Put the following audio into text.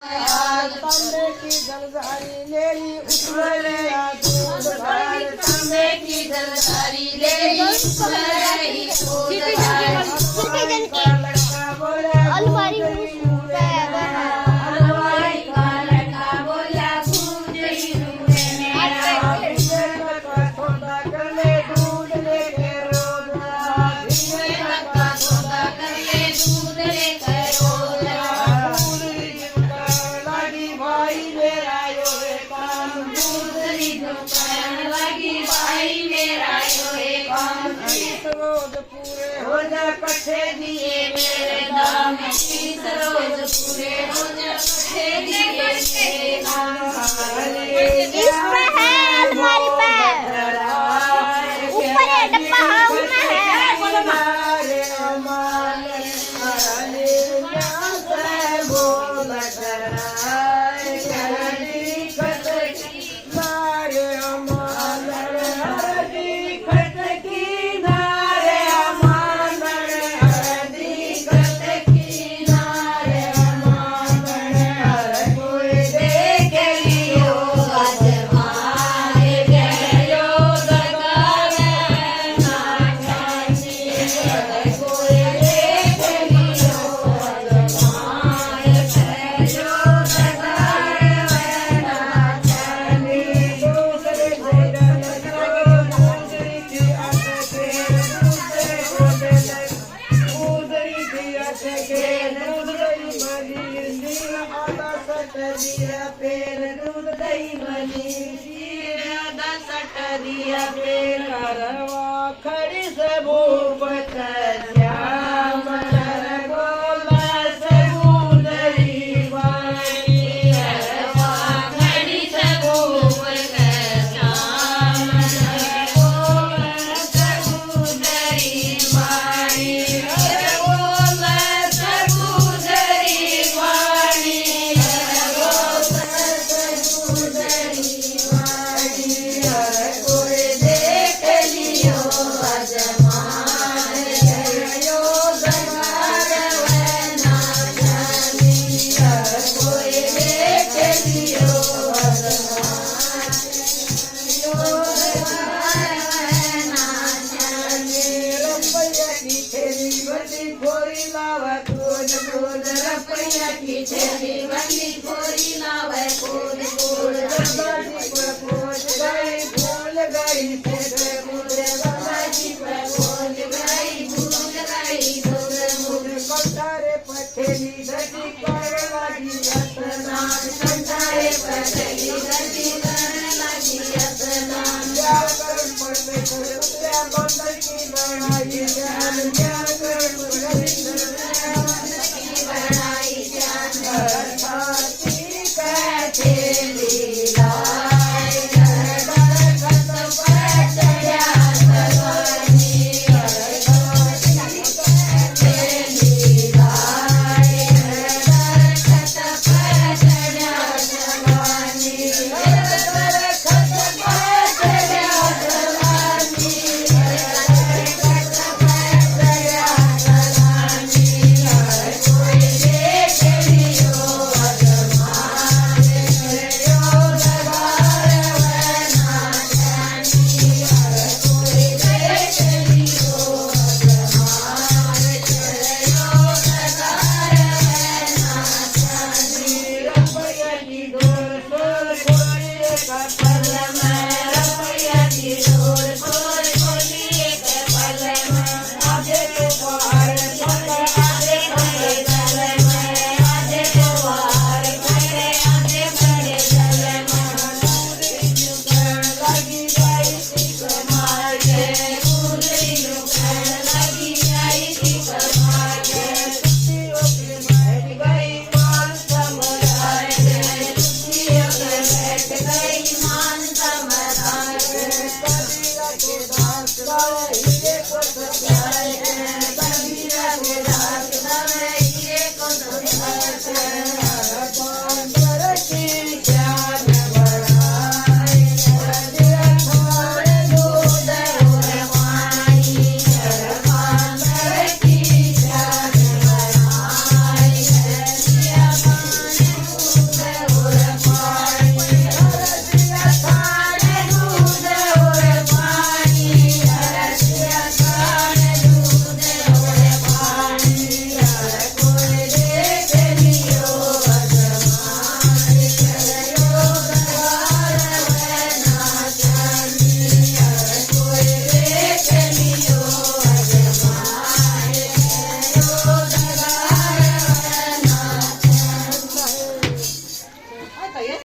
तांबे की जलधारी लेली उतरलिया दूध धार तांबे की जलधारी लेली उतरली दूध धार का लड़का बोला अलमारी हलवाई का लड़का बोला दूध ही रूठे मेरा का छोटा कर ले दूध लेके रोज का सौदा कर ले दूध लेकर रोज लागी भाई मेरा यो काम दूसरी दुकान लगी भाई मेरा यो एक काम रोज पूरे हो जा कट्ठे दिए मेरे दाम 30 रोज पूरे हो जाते दिए मेरे दाम इसमें है अलमारी पे ऊपर ये डब्बा है उसमें है खड़ी से भूपत श्याम गोला समुदरी वाणी खड़ी सबूब श्याम समुदरी वाणी बोल समुदरी वाणी कोई देख लियो अजमान यो जमार वना जानी कोई देख लियो अजमान यो जमार वना जानी रुपया की थैली बड़ी भोरी लावा दूध दूध रुपया की थैली बंदी कोरी लावे कोर कोर पहुंच गई भूल गई तेरे मुझे बाबाजी पर बोल गई भूल गई दूर मुझ कंठारे पथेली धरी कर लगी नाम संसारे पर चली गति करने लगी अपनाम क्या कर पड़ते तेरा बंदर की लड़ाई जान क्या कर पड़ते की बढ़ाई जान छाती कहते